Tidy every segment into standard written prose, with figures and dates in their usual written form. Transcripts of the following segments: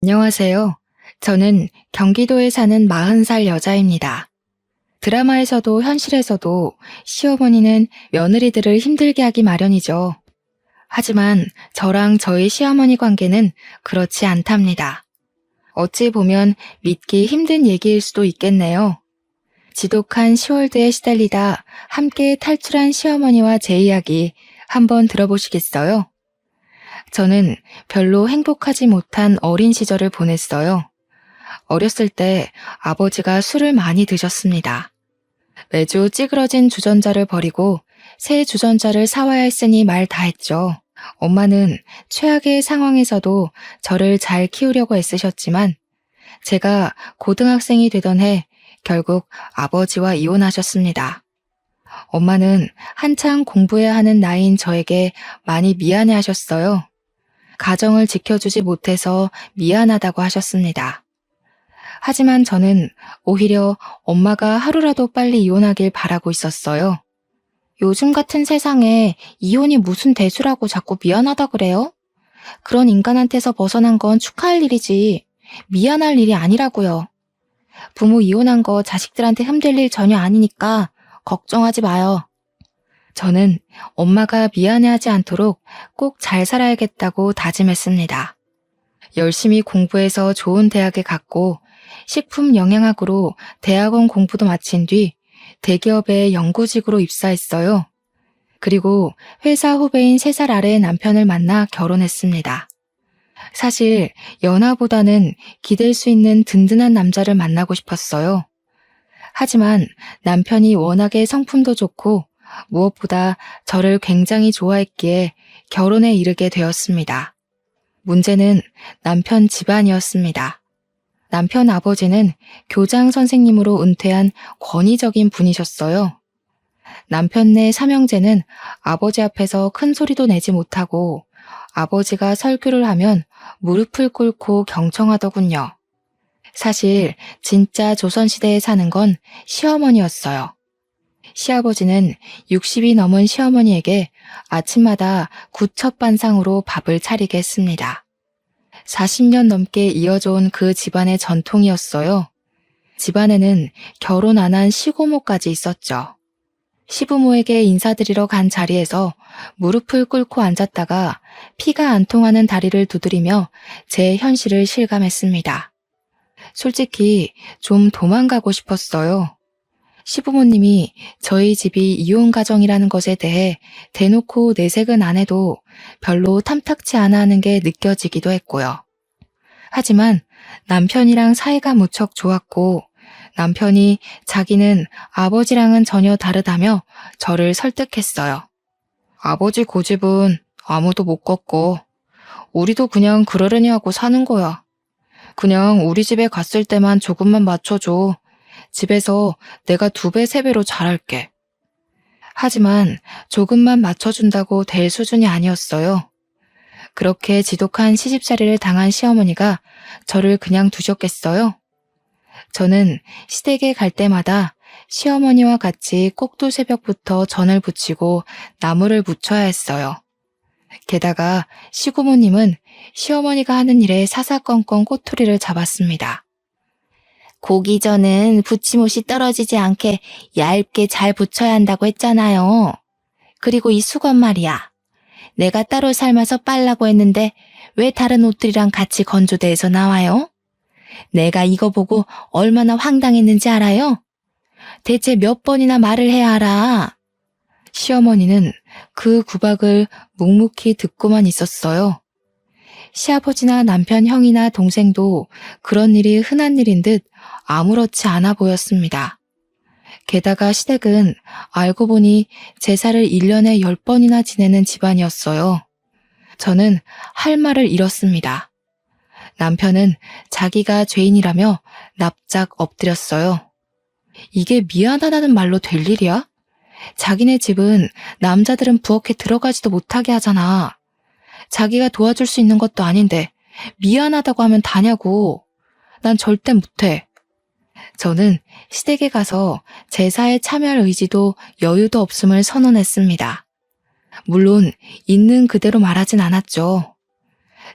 안녕하세요. 저는 경기도에 사는 40살 여자입니다. 드라마에서도 현실에서도 시어머니는 며느리들을 힘들게 하기 마련이죠. 하지만 저랑 저희 시어머니 관계는 그렇지 않답니다. 어찌 보면 믿기 힘든 얘기일 수도 있겠네요. 지독한 시월드에 시달리다 함께 탈출한 시어머니와 제 이야기 한번 들어보시겠어요? 저는 별로 행복하지 못한 어린 시절을 보냈어요. 어렸을 때 아버지가 술을 많이 드셨습니다. 매주 찌그러진 주전자를 버리고 새 주전자를 사와야 했으니 말 다 했죠. 엄마는 최악의 상황에서도 저를 잘 키우려고 애쓰셨지만 제가 고등학생이 되던 해 결국 아버지와 이혼하셨습니다. 엄마는 한창 공부해야 하는 나이인 저에게 많이 미안해 하셨어요. 가정을 지켜주지 못해서 미안하다고 하셨습니다. 하지만 저는 오히려 엄마가 하루라도 빨리 이혼하길 바라고 있었어요. 요즘 같은 세상에 이혼이 무슨 대수라고 자꾸 미안하다 그래요? 그런 인간한테서 벗어난 건 축하할 일이지 미안할 일이 아니라고요. 부모 이혼한 거 자식들한테 흠들 일 전혀 아니니까 걱정하지 마요. 저는 엄마가 미안해하지 않도록 꼭 잘 살아야겠다고 다짐했습니다. 열심히 공부해서 좋은 대학에 갔고 식품영양학으로 대학원 공부도 마친 뒤 대기업의 연구직으로 입사했어요. 그리고 회사 후배인 3살 아래의 남편을 만나 결혼했습니다. 사실 연하보다는 기댈 수 있는 든든한 남자를 만나고 싶었어요. 하지만 남편이 워낙에 성품도 좋고 무엇보다 저를 굉장히 좋아했기에 결혼에 이르게 되었습니다. 문제는 남편 집안이었습니다. 남편 아버지는 교장 선생님으로 은퇴한 권위적인 분이셨어요. 남편네 삼형제는 아버지 앞에서 큰 소리도 내지 못하고 아버지가 설교를 하면 무릎을 꿇고 경청하더군요. 사실 진짜 조선시대에 사는 건 시어머니였어요. 시아버지는 60이 넘은 시어머니에게 아침마다 구첩반상으로 밥을 차리게 했습니다. 40년 넘게 이어져온 그 집안의 전통이었어요. 집안에는 결혼 안 한 시고모까지 있었죠. 시부모에게 인사드리러 간 자리에서 무릎을 꿇고 앉았다가 피가 안 통하는 다리를 두드리며 제 현실을 실감했습니다. 솔직히 좀 도망가고 싶었어요. 시부모님이 저희 집이 이혼 가정이라는 것에 대해 대놓고 내색은 안 해도 별로 탐탁치 않아 하는 게 느껴지기도 했고요. 하지만 남편이랑 사이가 무척 좋았고 남편이 자기는 아버지랑은 전혀 다르다며 저를 설득했어요. 아버지 고집은 아무도 못 꺾고 우리도 그냥 그러려니 하고 사는 거야. 그냥 우리 집에 갔을 때만 조금만 맞춰줘. 집에서 내가 2배, 3배로 잘할게. 하지만 조금만 맞춰준다고 될 수준이 아니었어요. 그렇게 지독한 시집살이를 당한 시어머니가 저를 그냥 두셨겠어요? 저는 시댁에 갈 때마다 시어머니와 같이 꼭두 새벽부터 전을 부치고 나무를 묻혀야 했어요. 게다가 시고모님은 시어머니가 하는 일에 사사건건 꼬투리를 잡았습니다. 고기전은 부침옷이 떨어지지 않게 얇게 잘 붙여야 한다고 했잖아요. 그리고 이 수건 말이야. 내가 따로 삶아서 빨라고 했는데 왜 다른 옷들이랑 같이 건조대에서 나와요? 내가 이거 보고 얼마나 황당했는지 알아요? 대체 몇 번이나 말을 해야 알아? 시어머니는 그 구박을 묵묵히 듣고만 있었어요. 시아버지나 남편 형이나 동생도 그런 일이 흔한 일인 듯 아무렇지 않아 보였습니다. 게다가 시댁은 알고 보니 제사를 1년에 10번이나 지내는 집안이었어요. 저는 할 말을 잃었습니다. 남편은 자기가 죄인이라며 납작 엎드렸어요. 이게 미안하다는 말로 될 일이야? 자기네 집은 남자들은 부엌에 들어가지도 못하게 하잖아. 자기가 도와줄 수 있는 것도 아닌데 미안하다고 하면 다냐고. 난 절대 못해. 저는 시댁에 가서 제사에 참여할 의지도 여유도 없음을 선언했습니다. 물론 있는 그대로 말하진 않았죠.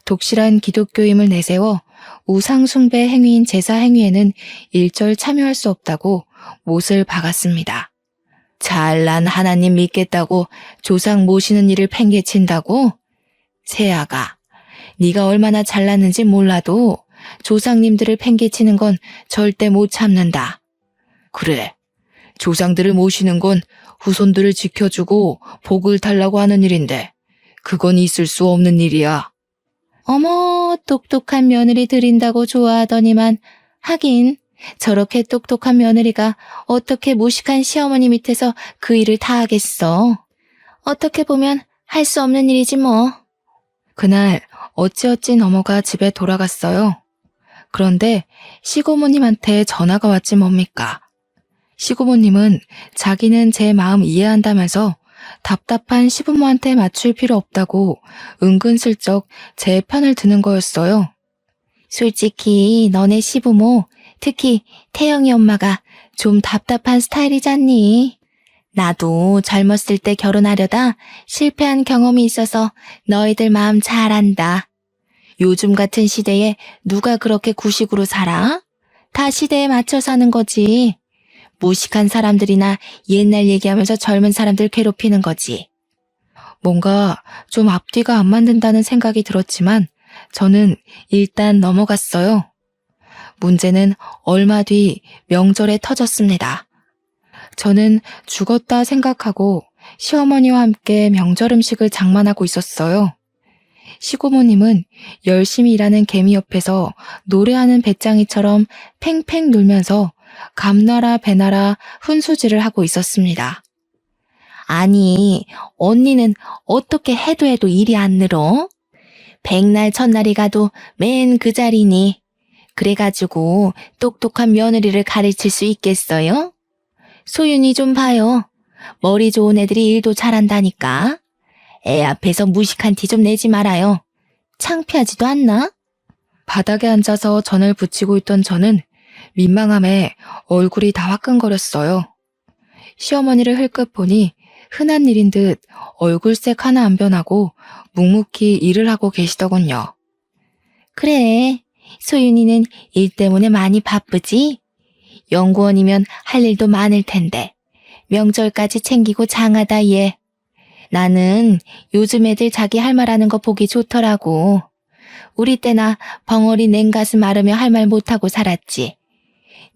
독실한 기독교임을 내세워 우상숭배 행위인 제사 행위에는 일절 참여할 수 없다고 못을 박았습니다. 잘난 하나님 믿겠다고 조상 모시는 일을 팽개친다고? 세아가, 네가 얼마나 잘났는지 몰라도 조상님들을 팽개치는 건 절대 못 참는다. 그래, 조상들을 모시는 건 후손들을 지켜주고 복을 달라고 하는 일인데 그건 있을 수 없는 일이야. 어머, 똑똑한 며느리 들인다고 좋아하더니만 하긴 저렇게 똑똑한 며느리가 어떻게 무식한 시어머니 밑에서 그 일을 다 하겠어. 어떻게 보면 할 수 없는 일이지 뭐. 그날 어찌어찌 넘어가 집에 돌아갔어요. 그런데 시고모님한테 전화가 왔지 뭡니까. 시고모님은 자기는 제 마음 이해한다면서 답답한 시부모한테 맞출 필요 없다고 은근슬쩍 제 편을 드는 거였어요. 솔직히 너네 시부모, 특히 태영이 엄마가 좀 답답한 스타일이잖니. 나도 젊었을 때 결혼하려다 실패한 경험이 있어서 너희들 마음 잘 안다. 요즘 같은 시대에 누가 그렇게 구식으로 살아? 다 시대에 맞춰 사는 거지. 무식한 사람들이나 옛날 얘기하면서 젊은 사람들 괴롭히는 거지. 뭔가 좀 앞뒤가 안 맞는다는 생각이 들었지만 저는 일단 넘어갔어요. 문제는 얼마 뒤 명절에 터졌습니다. 저는 죽었다 생각하고 시어머니와 함께 명절 음식을 장만하고 있었어요. 시고모님은 열심히 일하는 개미 옆에서 노래하는 배짱이처럼 팽팽 놀면서 감나라 배나라 훈수질을 하고 있었습니다. 아니, 언니는 어떻게 해도 일이 안 늘어? 백날 첫날이 가도 맨 그 자리니. 그래가지고 똑똑한 며느리를 가르칠 수 있겠어요? 소윤이 좀 봐요. 머리 좋은 애들이 일도 잘한다니까. 애 앞에서 무식한 티 좀 내지 말아요. 창피하지도 않나? 바닥에 앉아서 전을 붙이고 있던 저는 민망함에 얼굴이 다 화끈거렸어요. 시어머니를 흘끗 보니 흔한 일인 듯 얼굴색 하나 안 변하고 묵묵히 일을 하고 계시더군요. 그래, 소윤이는 일 때문에 많이 바쁘지? 연구원이면 할 일도 많을 텐데 명절까지 챙기고 장하다 얘. 나는 요즘 애들 자기 할 말 하는 거 보기 좋더라고. 우리 때나 벙어리 냉가슴 앓으며 할 말 못하고 살았지.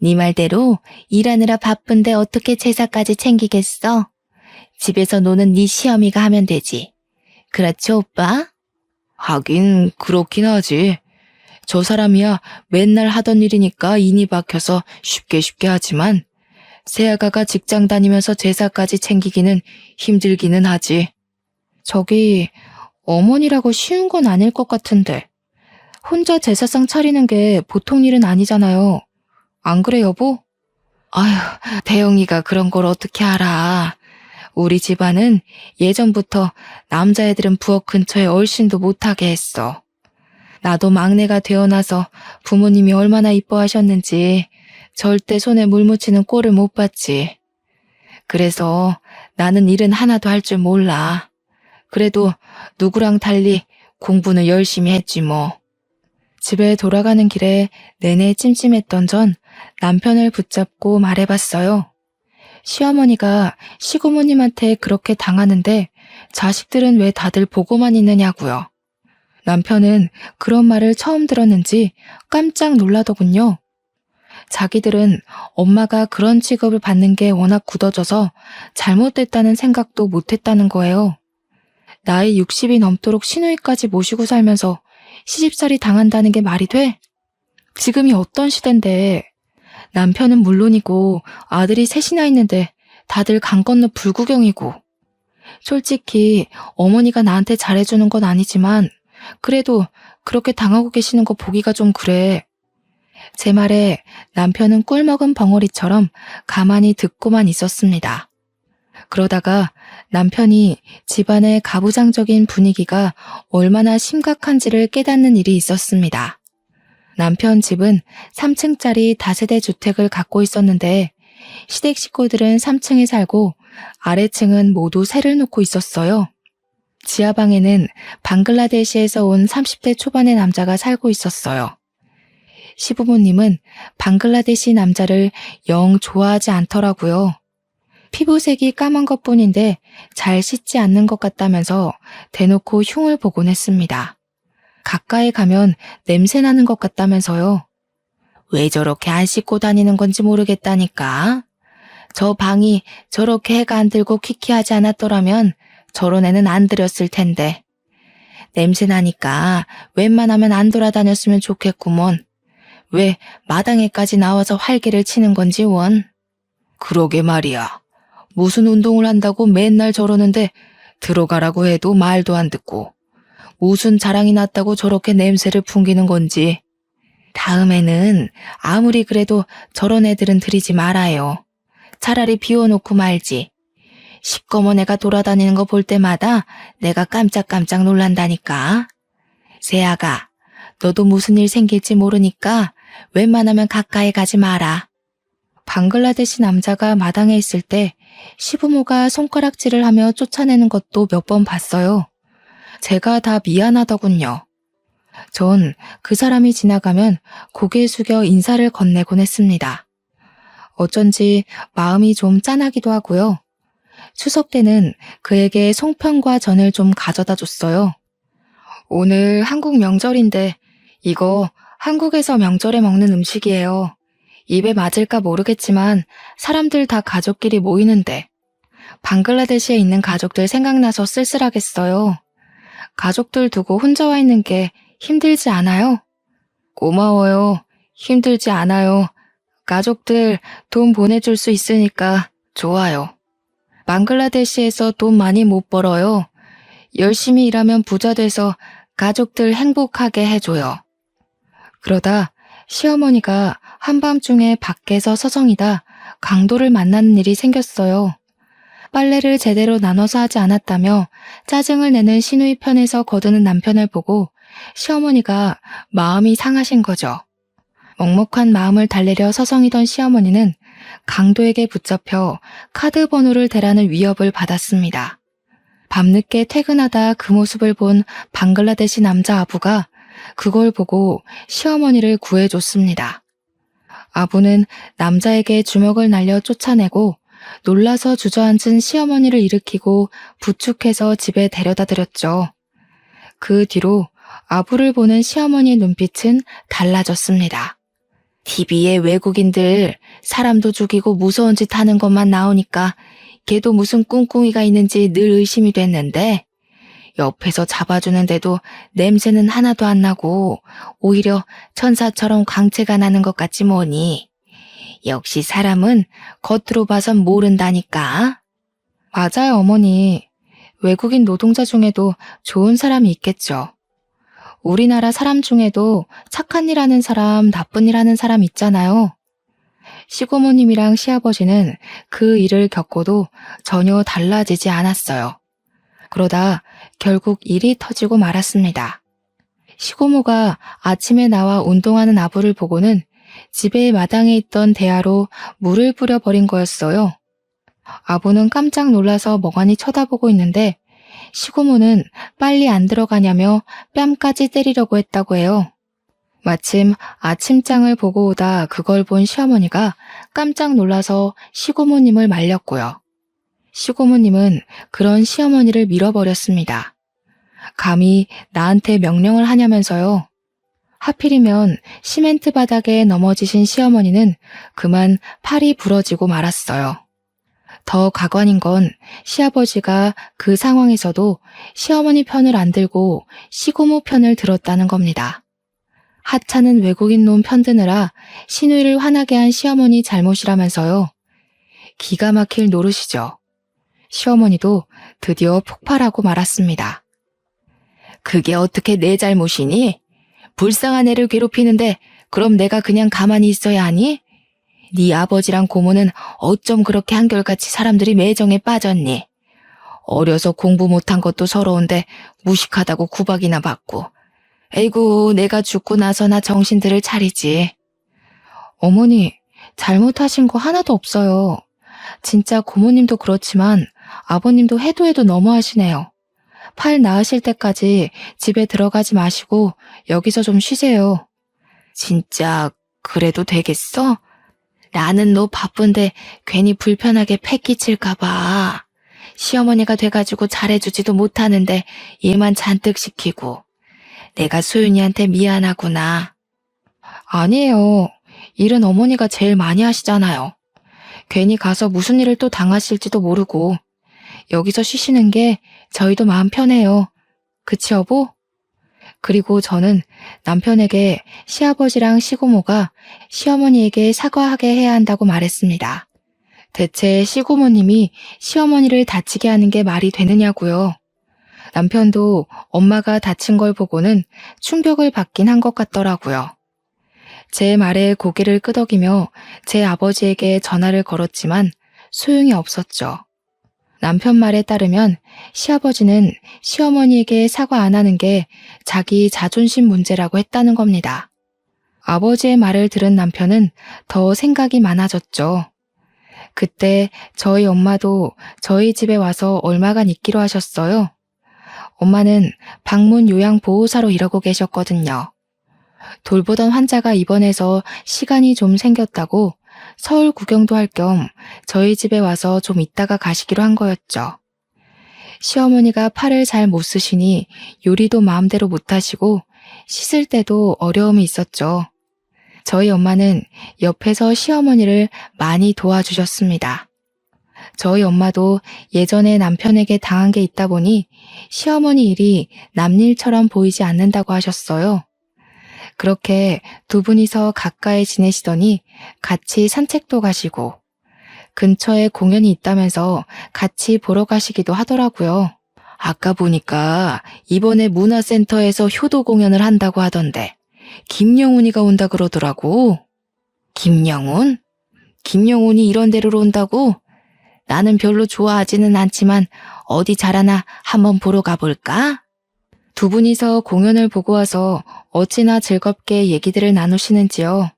네 말대로 일하느라 바쁜데 어떻게 제사까지 챙기겠어? 집에서 노는 네 시어미가 하면 되지. 그렇지 오빠? 하긴 그렇긴 하지. 저 사람이야 맨날 하던 일이니까 인이 박혀서 쉽게 하지만 새아가가 직장 다니면서 제사까지 챙기기는 힘들기는 하지. 저기 어머니라고 쉬운 건 아닐 것 같은데 혼자 제사상 차리는 게 보통 일은 아니잖아요. 안 그래 여보? 아휴, 대영이가 그런 걸 어떻게 알아. 우리 집안은 예전부터 남자애들은 부엌 근처에 얼씬도 못하게 했어. 나도 막내가 되어나서 부모님이 얼마나 이뻐하셨는지 절대 손에 물 묻히는 꼴을 못 봤지. 그래서 나는 일은 하나도 할 줄 몰라. 그래도 누구랑 달리 공부는 열심히 했지 뭐. 집에 돌아가는 길에 내내 찜찜했던 전 남편을 붙잡고 말해봤어요. 시어머니가 시고모님한테 그렇게 당하는데 자식들은 왜 다들 보고만 있느냐고요. 남편은 그런 말을 처음 들었는지 깜짝 놀라더군요. 자기들은 엄마가 그런 취급을 받는 게 워낙 굳어져서 잘못됐다는 생각도 못했다는 거예요. 나이 60이 넘도록 시누이까지 모시고 살면서 시집살이 당한다는 게 말이 돼? 지금이 어떤 시대인데 남편은 물론이고 아들이 셋이나 있는데 다들 강 건너 불구경이고. 솔직히 어머니가 나한테 잘해주는 건 아니지만 그래도 그렇게 당하고 계시는 거 보기가 좀 그래. 제 말에 남편은 꿀먹은 벙어리처럼 가만히 듣고만 있었습니다. 그러다가 남편이 집안의 가부장적인 분위기가 얼마나 심각한지를 깨닫는 일이 있었습니다. 남편 집은 3층짜리 다세대 주택을 갖고 있었는데 시댁 식구들은 3층에 살고 아래층은 모두 새를 놓고 있었어요. 지하방에는 방글라데시에서 온 30대 초반의 남자가 살고 있었어요. 시부모님은 방글라데시 남자를 영 좋아하지 않더라고요. 피부색이 까만 것뿐인데 잘 씻지 않는 것 같다면서 대놓고 흉을 보곤 했습니다. 가까이 가면 냄새 나는 것 같다면서요. 왜 저렇게 안 씻고 다니는 건지 모르겠다니까. 저 방이 저렇게 해가 안 들고 퀴퀴하지 않았더라면 저런 애는 안 들였을 텐데. 냄새 나니까 웬만하면 안 돌아다녔으면 좋겠구먼. 왜 마당에까지 나와서 활개를 치는 건지 원. 그러게 말이야. 무슨 운동을 한다고 맨날 저러는데 들어가라고 해도 말도 안 듣고. 무슨 자랑이 났다고 저렇게 냄새를 풍기는 건지. 다음에는 아무리 그래도 저런 애들은 들이지 말아요. 차라리 비워놓고 말지. 시꺼먼 애가 돌아다니는 거 볼 때마다 내가 깜짝깜짝 놀란다니까. 세아가, 너도 무슨 일 생길지 모르니까 웬만하면 가까이 가지 마라. 방글라데시 남자가 마당에 있을 때 시부모가 손가락질을 하며 쫓아내는 것도 몇 번 봤어요. 제가 다 미안하더군요. 전 그 사람이 지나가면 고개 숙여 인사를 건네곤 했습니다. 어쩐지 마음이 좀 짠하기도 하고요. 추석 때는 그에게 송편과 전을 좀 가져다 줬어요. 오늘 한국 명절인데 이거 한국에서 명절에 먹는 음식이에요. 입에 맞을까 모르겠지만 사람들 다 가족끼리 모이는데 방글라데시에 있는 가족들 생각나서 쓸쓸하겠어요. 가족들 두고 혼자 와 있는 게 힘들지 않아요? 고마워요. 힘들지 않아요. 가족들 돈 보내줄 수 있으니까 좋아요. 방글라데시에서 돈 많이 못 벌어요. 열심히 일하면 부자 돼서 가족들 행복하게 해줘요. 그러다 시어머니가 한밤중에 밖에서 서성이다 강도를 만나는 일이 생겼어요. 빨래를 제대로 나눠서 하지 않았다며 짜증을 내는 시누이 편에서 거드는 남편을 보고 시어머니가 마음이 상하신 거죠. 먹먹한 마음을 달래려 서성이던 시어머니는 강도에게 붙잡혀 카드 번호를 대라는 위협을 받았습니다. 밤늦게 퇴근하다 그 모습을 본 방글라데시 남자 아부가 그걸 보고 시어머니를 구해줬습니다. 아부는 남자에게 주먹을 날려 쫓아내고 놀라서 주저앉은 시어머니를 일으키고 부축해서 집에 데려다 드렸죠. 그 뒤로 아부를 보는 시어머니의 눈빛은 달라졌습니다. TV에 외국인들 사람도 죽이고 무서운 짓 하는 것만 나오니까 걔도 무슨 꿍꿍이가 있는지 늘 의심이 됐는데 옆에서 잡아주는데도 냄새는 하나도 안 나고 오히려 천사처럼 광채가 나는 것 같지 뭐니. 역시 사람은 겉으로 봐선 모른다니까. 맞아요, 어머니. 외국인 노동자 중에도 좋은 사람이 있겠죠. 우리나라 사람 중에도 착한 일 하는 사람, 나쁜 일 하는 사람 있잖아요. 시고모님이랑 시아버지는 그 일을 겪고도 전혀 달라지지 않았어요. 그러다 결국 일이 터지고 말았습니다. 시고모가 아침에 나와 운동하는 아부를 보고는 집의 마당에 있던 대야로 물을 뿌려버린 거였어요. 아부는 깜짝 놀라서 멍하니 쳐다보고 있는데 시고모는 빨리 안 들어가냐며 뺨까지 때리려고 했다고 해요. 마침 아침장을 보고 오다 그걸 본 시어머니가 깜짝 놀라서 시고모님을 말렸고요. 시고모님은 그런 시어머니를 밀어버렸습니다. 감히 나한테 명령을 하냐면서요. 하필이면 시멘트 바닥에 넘어지신 시어머니는 그만 팔이 부러지고 말았어요. 더 가관인 건 시아버지가 그 상황에서도 시어머니 편을 안 들고 시고모 편을 들었다는 겁니다. 하찮은 외국인 놈 편드느라 시누이를 화나게 한 시어머니 잘못이라면서요. 기가 막힐 노릇이죠. 시어머니도 드디어 폭발하고 말았습니다. 그게 어떻게 내 잘못이니? 불쌍한 애를 괴롭히는데 그럼 내가 그냥 가만히 있어야 하니? 네 아버지랑 고모는 어쩜 그렇게 한결같이 사람들이 매정에 빠졌니? 어려서 공부 못한 것도 서러운데 무식하다고 구박이나 받고. 에이구, 내가 죽고 나서나 정신들을 차리지. 어머니, 잘못하신 거 하나도 없어요. 진짜 고모님도 그렇지만 아버님도 해도 해도 너무하시네요. 팔 나으실 때까지 집에 들어가지 마시고 여기서 좀 쉬세요. 진짜 그래도 되겠어? 나는 너 바쁜데 괜히 불편하게 패 끼칠까봐. 시어머니가 돼가지고 잘해주지도 못하는데 얘만 잔뜩 시키고. 내가 소윤이한테 미안하구나. 아니에요. 일은 어머니가 제일 많이 하시잖아요. 괜히 가서 무슨 일을 또 당하실지도 모르고. 여기서 쉬시는 게 저희도 마음 편해요. 그치 여보? 그리고 저는 남편에게 시아버지랑 시고모가 시어머니에게 사과하게 해야 한다고 말했습니다. 대체 시고모님이 시어머니를 다치게 하는 게 말이 되느냐고요. 남편도 엄마가 다친 걸 보고는 충격을 받긴 한 것 같더라고요. 제 말에 고개를 끄덕이며 제 아버지에게 전화를 걸었지만 소용이 없었죠. 남편 말에 따르면 시아버지는 시어머니에게 사과 안 하는 게 자기 자존심 문제라고 했다는 겁니다. 아버지의 말을 들은 남편은 더 생각이 많아졌죠. 그때 저희 엄마도 저희 집에 와서 얼마간 있기로 하셨어요. 엄마는 방문 요양보호사로 일하고 계셨거든요. 돌보던 환자가 입원해서 시간이 좀 생겼다고 서울 구경도 할 겸 저희 집에 와서 좀 있다가 가시기로 한 거였죠. 시어머니가 팔을 잘 못 쓰시니 요리도 마음대로 못 하시고 씻을 때도 어려움이 있었죠. 저희 엄마는 옆에서 시어머니를 많이 도와주셨습니다. 저희 엄마도 예전에 남편에게 당한 게 있다 보니 시어머니 일이 남일처럼 보이지 않는다고 하셨어요. 그렇게 두 분이서 가까이 지내시더니 같이 산책도 가시고 근처에 공연이 있다면서 같이 보러 가시기도 하더라고요. 아까 보니까 이번에 문화센터에서 효도 공연을 한다고 하던데 김영훈이가 온다 그러더라고. 김영훈? 김영훈이 이런 데로 온다고? 나는 별로 좋아하지는 않지만 어디 잘하나 한번 보러 가볼까? 두 분이서 공연을 보고 와서 어찌나 즐겁게 얘기들을 나누시는지요.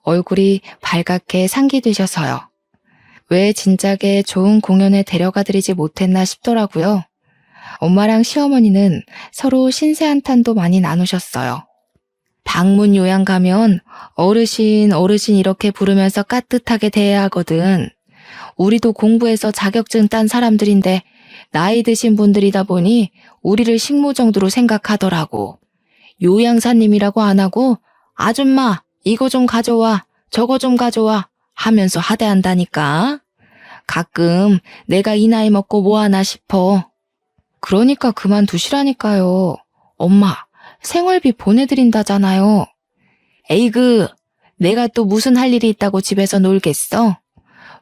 얼굴이 발갛게 상기되셔서요. 왜 진작에 좋은 공연에 데려가드리지 못했나 싶더라고요. 엄마랑 시어머니는 서로 신세한탄도 많이 나누셨어요. 방문 요양 가면 어르신 어르신 이렇게 부르면서 깍듯하게 대해야 하거든. 우리도 공부해서 자격증 딴 사람들인데 나이 드신 분들이다 보니 우리를 식모 정도로 생각하더라고. 요양사님이라고 안 하고 아줌마 이거 좀 가져와 저거 좀 가져와 하면서 하대한다니까. 가끔 내가 이 나이 먹고 뭐 하나 싶어. 그러니까 그만두시라니까요. 엄마 생활비 보내드린다잖아요. 에이그 내가 또 무슨 할 일이 있다고 집에서 놀겠어?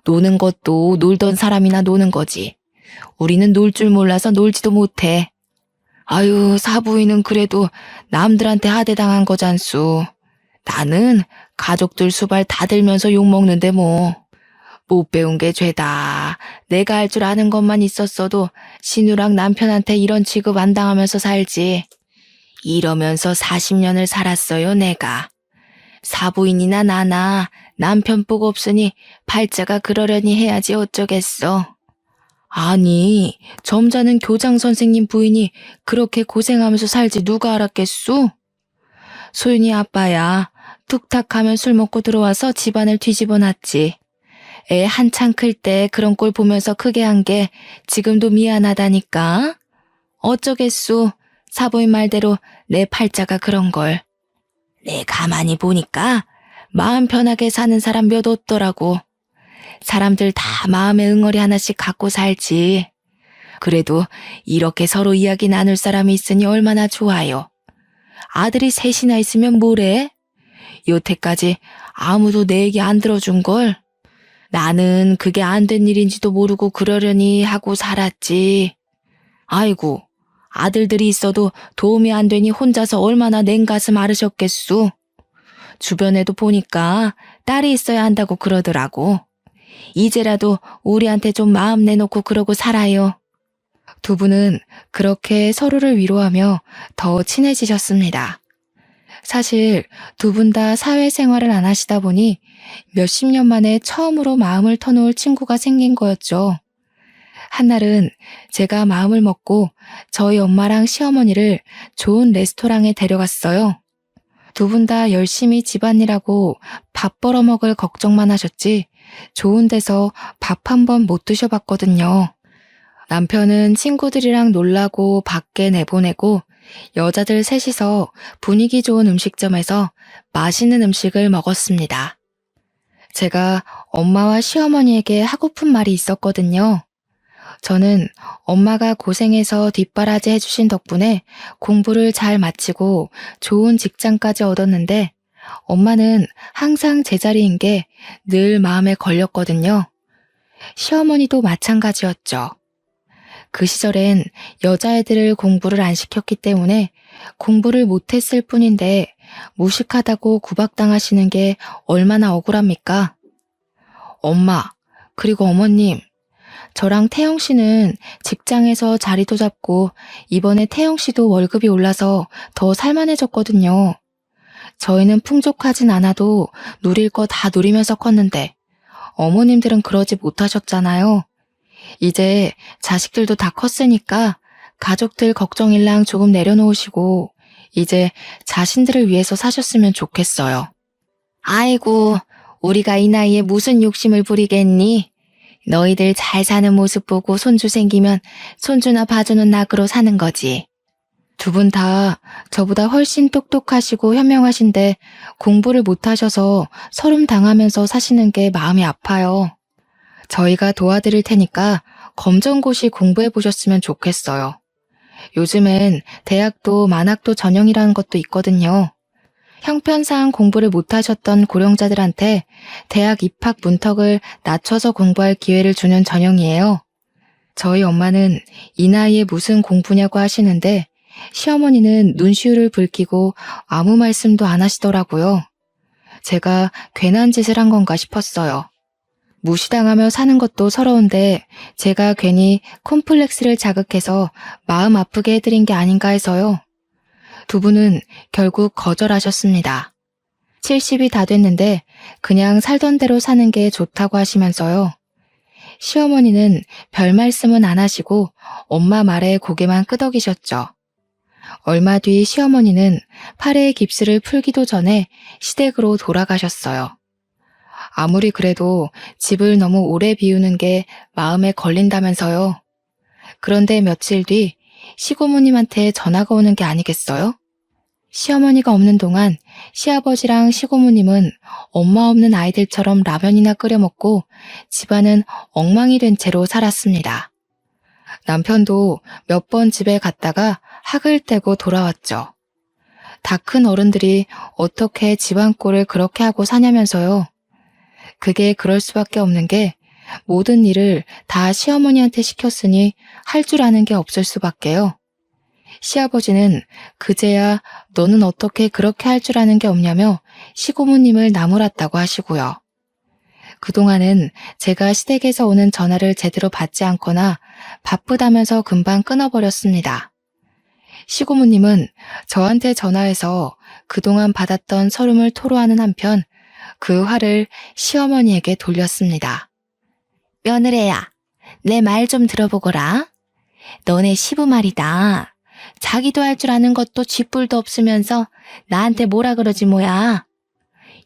노는 것도 놀던 사람이나 노는 거지. 우리는 놀 줄 몰라서 놀지도 못해. 아유 사부인은 그래도 남들한테 하대당한 거잖수. 나는 가족들 수발 다 들면서 욕먹는데 뭐. 못 배운 게 죄다. 내가 할 줄 아는 것만 있었어도 신우랑 남편한테 이런 취급 안 당하면서 살지. 이러면서 40년을 살았어요 내가. 사부인이나 나나 남편 복 없으니 팔자가 그러려니 해야지 어쩌겠어. 아니 점잖은 교장 선생님 부인이 그렇게 고생하면서 살지 누가 알았겠소? 소윤이 아빠야 툭탁 하면 술 먹고 들어와서 집안을 뒤집어 놨지. 애 한창 클 때 그런 꼴 보면서 크게 한 게 지금도 미안하다니까. 어쩌겠소. 사부인 말대로 내 팔자가 그런 걸. 내 가만히 보니까 마음 편하게 사는 사람 몇 없더라고. 사람들 다 마음의 응어리 하나씩 갖고 살지. 그래도 이렇게 서로 이야기 나눌 사람이 있으니 얼마나 좋아요. 아들이 셋이나 있으면 뭐래? 여태까지 아무도 내 얘기 안 들어준 걸. 나는 그게 안 된 일인지도 모르고 그러려니 하고 살았지. 아이고, 아들들이 있어도 도움이 안 되니 혼자서 얼마나 냉가슴 앓으셨겠소. 주변에도 보니까 딸이 있어야 한다고 그러더라고. 이제라도 우리한테 좀 마음 내놓고 그러고 살아요. 두 분은 그렇게 서로를 위로하며 더 친해지셨습니다. 사실 두 분 다 사회생활을 안 하시다 보니 몇십 년 만에 처음으로 마음을 터놓을 친구가 생긴 거였죠. 한날은 제가 마음을 먹고 저희 엄마랑 시어머니를 좋은 레스토랑에 데려갔어요. 두 분 다 열심히 집안일하고 밥 벌어먹을 걱정만 하셨지 좋은 데서 밥 한 번 못 드셔봤거든요. 남편은 친구들이랑 놀라고 밖에 내보내고 여자들 셋이서 분위기 좋은 음식점에서 맛있는 음식을 먹었습니다. 제가 엄마와 시어머니에게 하고픈 말이 있었거든요. 저는 엄마가 고생해서 뒷바라지 해주신 덕분에 공부를 잘 마치고 좋은 직장까지 얻었는데 엄마는 항상 제자리인 게 늘 마음에 걸렸거든요. 시어머니도 마찬가지였죠. 그 시절엔 여자애들을 공부를 안 시켰기 때문에 공부를 못했을 뿐인데 무식하다고 구박당하시는 게 얼마나 억울합니까? 엄마, 그리고 어머님, 저랑 태영 씨는 직장에서 자리도 잡고 이번에 태영 씨도 월급이 올라서 더 살만해졌거든요. 저희는 풍족하진 않아도 누릴 거 다 누리면서 컸는데 어머님들은 그러지 못하셨잖아요. 이제 자식들도 다 컸으니까 가족들 걱정일랑 조금 내려놓으시고 이제 자신들을 위해서 사셨으면 좋겠어요. 아이고, 우리가 이 나이에 무슨 욕심을 부리겠니? 너희들 잘 사는 모습 보고 손주 생기면 손주나 봐주는 낙으로 사는 거지. 두 분 다 저보다 훨씬 똑똑하시고 현명하신데 공부를 못하셔서 서름 당하면서 사시는 게 마음이 아파요. 저희가 도와드릴 테니까 검정고시 공부해 보셨으면 좋겠어요. 요즘엔 대학도 만학도 전형이라는 것도 있거든요. 형편상 공부를 못하셨던 고령자들한테 대학 입학 문턱을 낮춰서 공부할 기회를 주는 전형이에요. 저희 엄마는 이 나이에 무슨 공부냐고 하시는데 시어머니는 눈시울을 붉히고 아무 말씀도 안 하시더라고요. 제가 괜한 짓을 한 건가 싶었어요. 무시당하며 사는 것도 서러운데 제가 괜히 콤플렉스를 자극해서 마음 아프게 해드린 게 아닌가 해서요. 두 분은 결국 거절하셨습니다. 70이 다 됐는데 그냥 살던 대로 사는 게 좋다고 하시면서요. 시어머니는 별 말씀은 안 하시고 엄마 말에 고개만 끄덕이셨죠. 얼마 뒤 시어머니는 팔의 깁스를 풀기도 전에 시댁으로 돌아가셨어요. 아무리 그래도 집을 너무 오래 비우는 게 마음에 걸린다면서요. 그런데 며칠 뒤 시고모님한테 전화가 오는 게 아니겠어요? 시어머니가 없는 동안 시아버지랑 시고모님은 엄마 없는 아이들처럼 라면이나 끓여 먹고 집안은 엉망이 된 채로 살았습니다. 남편도 몇 번 집에 갔다가 학을 떼고 돌아왔죠. 다 큰 어른들이 어떻게 집안 꼴을 그렇게 하고 사냐면서요. 그게 그럴 수밖에 없는 게 모든 일을 다 시어머니한테 시켰으니 할 줄 아는 게 없을 수밖에요. 시아버지는 그제야 너는 어떻게 그렇게 할 줄 아는 게 없냐며 시고모님을 나무랐다고 하시고요. 그동안은 제가 시댁에서 오는 전화를 제대로 받지 않거나 바쁘다면서 금방 끊어버렸습니다. 시고모님은 저한테 전화해서 그동안 받았던 서름을 토로하는 한편 그 화를 시어머니에게 돌렸습니다. 며느리야, 내 말 좀 들어보거라. 너네 시부 말이다. 자기도 할 줄 아는 것도 쥐뿔도 없으면서 나한테 뭐라 그러지 뭐야.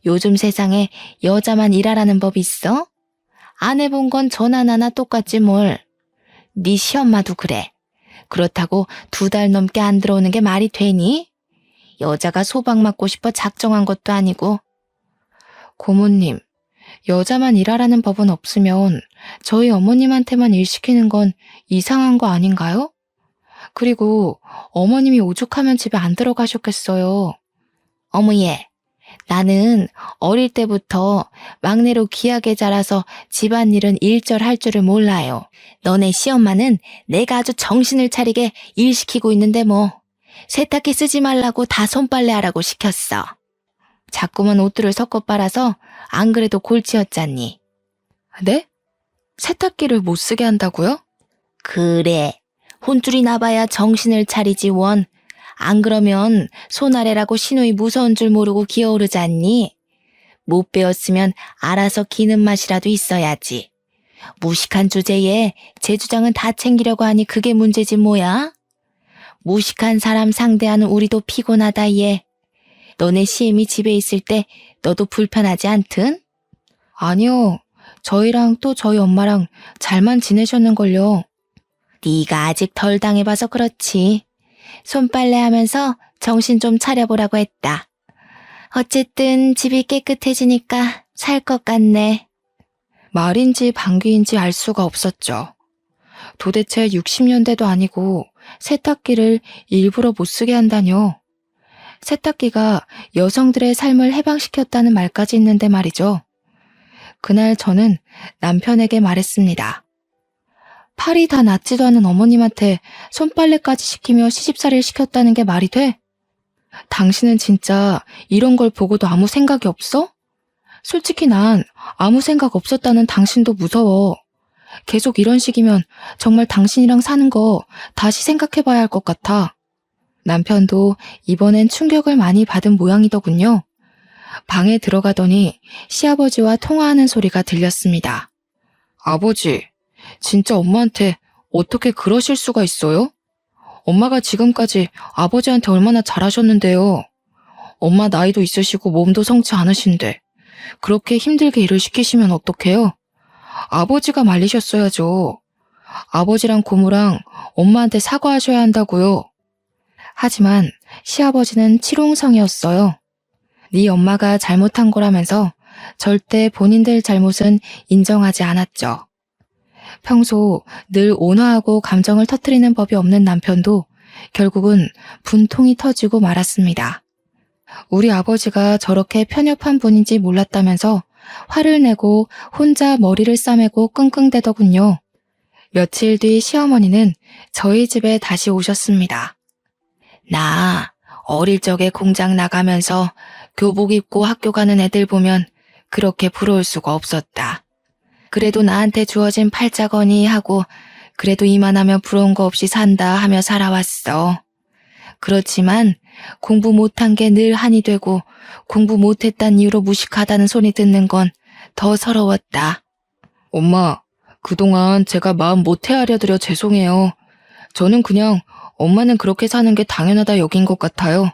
요즘 세상에 여자만 일하라는 법 있어? 안 해본 건 전화나 똑같지 뭘. 네 시엄마도 그래. 그렇다고 2달 넘게 안 들어오는 게 말이 되니? 여자가 소박 맞고 싶어 작정한 것도 아니고. 고모님, 여자만 일하라는 법은 없으면 저희 어머님한테만 일 시키는 건 이상한 거 아닌가요? 그리고 어머님이 오죽하면 집에 안 들어가셨겠어요. 어머예, 나는 어릴 때부터 막내로 귀하게 자라서 집안일은 일절할 줄을 몰라요. 너네 시엄마는 내가 아주 정신을 차리게 일 시키고 있는데 뭐. 세탁기 쓰지 말라고 다 손빨래 하라고 시켰어. 자꾸만 옷들을 섞어 빨아서 안 그래도 골치였잖니. 네? 세탁기를 못 쓰게 한다고요? 그래. 혼쭐이 나봐야 정신을 차리지 원. 안 그러면 손아래라고 시누이 무서운 줄 모르고 기어오르잖니. 못 배웠으면 알아서 기는 맛이라도 있어야지. 무식한 주제에 제 주장은 다 챙기려고 하니 그게 문제지 뭐야? 무식한 사람 상대하는 우리도 피곤하다 얘. 너네 시엠이 집에 있을 때 너도 불편하지 않든? 아니요. 저희랑 또 저희 엄마랑 잘만 지내셨는걸요. 네가 아직 덜 당해봐서 그렇지. 손빨래 하면서 정신 좀 차려보라고 했다. 어쨌든 집이 깨끗해지니까 살 것 같네. 말인지 방귀인지 알 수가 없었죠. 도대체 60년대도 아니고 세탁기를 일부러 못 쓰게 한다뇨. 세탁기가 여성들의 삶을 해방시켰다는 말까지 있는데 말이죠. 그날 저는 남편에게 말했습니다. 팔이 다 낫지도 않은 어머님한테 손빨래까지 시키며 시집살이를 시켰다는 게 말이 돼? 당신은 진짜 이런 걸 보고도 아무 생각이 없어? 솔직히 난 아무 생각 없었다는 당신도 무서워. 계속 이런 식이면 정말 당신이랑 사는 거 다시 생각해봐야 할 것 같아. 남편도 이번엔 충격을 많이 받은 모양이더군요. 방에 들어가더니 시아버지와 통화하는 소리가 들렸습니다. 아버지, 진짜 엄마한테 어떻게 그러실 수가 있어요? 엄마가 지금까지 아버지한테 얼마나 잘하셨는데요. 엄마 나이도 있으시고 몸도 성치 않으신데 그렇게 힘들게 일을 시키시면 어떡해요? 아버지가 말리셨어야죠. 아버지랑 고모랑 엄마한테 사과하셔야 한다고요. 하지만 시아버지는 치롱성이었어요. 네 엄마가 잘못한 거라면서 절대 본인들 잘못은 인정하지 않았죠. 평소 늘 온화하고 감정을 터뜨리는 법이 없는 남편도 결국은 분통이 터지고 말았습니다. 우리 아버지가 저렇게 편협한 분인지 몰랐다면서 화를 내고 혼자 머리를 싸매고 끙끙대더군요. 며칠 뒤 시어머니는 저희 집에 다시 오셨습니다. 나 어릴 적에 공장 나가면서 교복 입고 학교 가는 애들 보면 그렇게 부러울 수가 없었다. 그래도 나한테 주어진 팔자거니 하고 그래도 이만하면 부러운 거 없이 산다 하며 살아왔어. 그렇지만 공부 못한 게 늘 한이 되고 공부 못했단 이유로 무식하다는 소리 듣는 건 더 서러웠다. 엄마, 그동안 제가 마음 못 헤아려드려 죄송해요. 저는 그냥 엄마는 그렇게 사는 게 당연하다 여긴 것 같아요.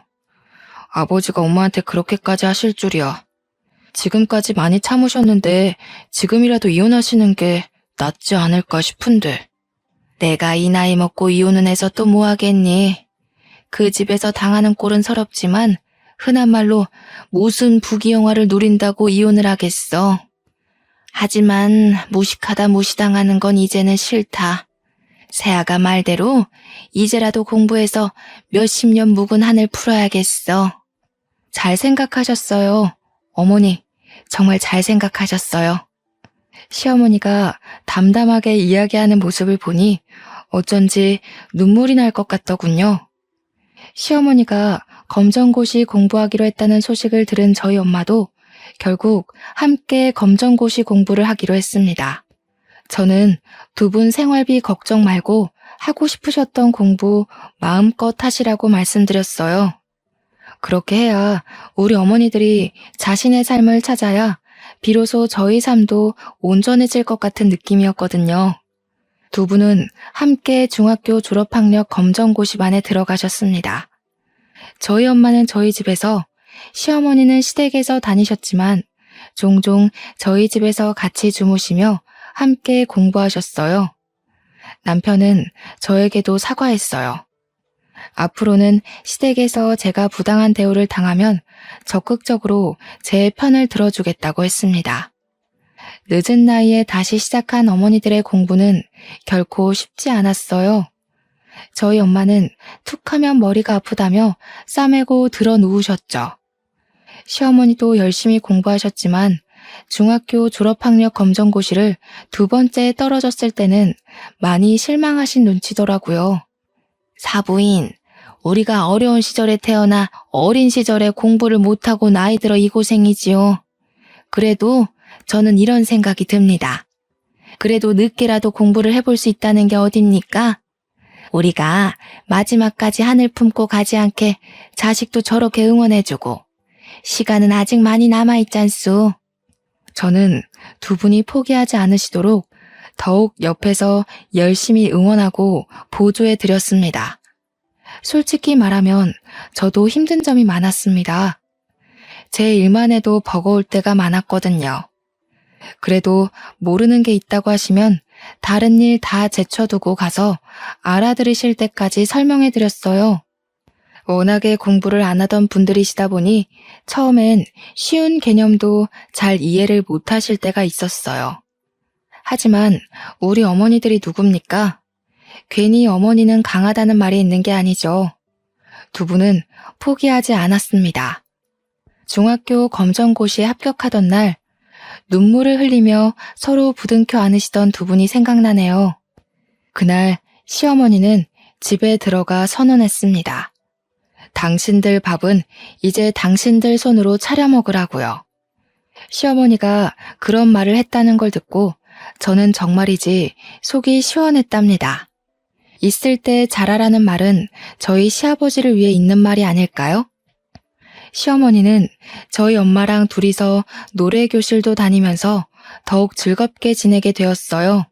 아버지가 엄마한테 그렇게까지 하실 줄이야. 지금까지 많이 참으셨는데 지금이라도 이혼하시는 게 낫지 않을까 싶은데. 내가 이 나이 먹고 이혼은 해서 또 뭐 하겠니? 그 집에서 당하는 꼴은 서럽지만 흔한 말로 무슨 부귀영화를 누린다고 이혼을 하겠어. 하지만 무식하다 무시당하는 건 이제는 싫다. 새아가 말대로 이제라도 공부해서 몇십 년 묵은 한을 풀어야겠어. 잘 생각하셨어요. 어머니, 정말 잘 생각하셨어요. 시어머니가 담담하게 이야기하는 모습을 보니 어쩐지 눈물이 날 것 같더군요. 시어머니가 검정고시 공부하기로 했다는 소식을 들은 저희 엄마도 결국 함께 검정고시 공부를 하기로 했습니다. 저는 두 분 생활비 걱정 말고 하고 싶으셨던 공부 마음껏 하시라고 말씀드렸어요. 그렇게 해야 우리 어머니들이 자신의 삶을 찾아야 비로소 저희 삶도 온전해질 것 같은 느낌이었거든요. 두 분은 함께 중학교 졸업학력 검정고시반에 들어가셨습니다. 저희 엄마는 저희 집에서, 시어머니는 시댁에서 다니셨지만 종종 저희 집에서 같이 주무시며 함께 공부하셨어요. 남편은 저에게도 사과했어요. 앞으로는 시댁에서 제가 부당한 대우를 당하면 적극적으로 제 편을 들어주겠다고 했습니다. 늦은 나이에 다시 시작한 어머니들의 공부는 결코 쉽지 않았어요. 저희 엄마는 툭하면 머리가 아프다며 싸매고 들어 누우셨죠. 시어머니도 열심히 공부하셨지만 중학교 졸업학력 검정고시를 두 번째 떨어졌을 때는 많이 실망하신 눈치더라고요. 사부인, 우리가 어려운 시절에 태어나 어린 시절에 공부를 못하고 나이 들어 이 고생이지요. 그래도 저는 이런 생각이 듭니다. 그래도 늦게라도 공부를 해볼 수 있다는 게 어딥니까? 우리가 마지막까지 하늘 품고 가지 않게 자식도 저렇게 응원해주고 시간은 아직 많이 남아있잖소. 저는 두 분이 포기하지 않으시도록 더욱 옆에서 열심히 응원하고 보조해드렸습니다. 솔직히 말하면 저도 힘든 점이 많았습니다. 제 일만 해도 버거울 때가 많았거든요. 그래도 모르는 게 있다고 하시면 다른 일 다 제쳐두고 가서 알아들으실 때까지 설명해 드렸어요. 워낙에 공부를 안 하던 분들이시다 보니 처음엔 쉬운 개념도 잘 이해를 못 하실 때가 있었어요. 하지만 우리 어머니들이 누굽니까? 괜히 어머니는 강하다는 말이 있는 게 아니죠. 두 분은 포기하지 않았습니다. 중학교 검정고시에 합격하던 날 눈물을 흘리며 서로 부둥켜 안으시던 두 분이 생각나네요. 그날 시어머니는 집에 들어가 선언했습니다. 당신들 밥은 이제 당신들 손으로 차려 먹으라고요. 시어머니가 그런 말을 했다는 걸 듣고 저는 정말이지 속이 시원했답니다. 있을 때 잘하라는 말은 저희 시아버지를 위해 있는 말이 아닐까요? 시어머니는 저희 엄마랑 둘이서 노래교실도 다니면서 더욱 즐겁게 지내게 되었어요.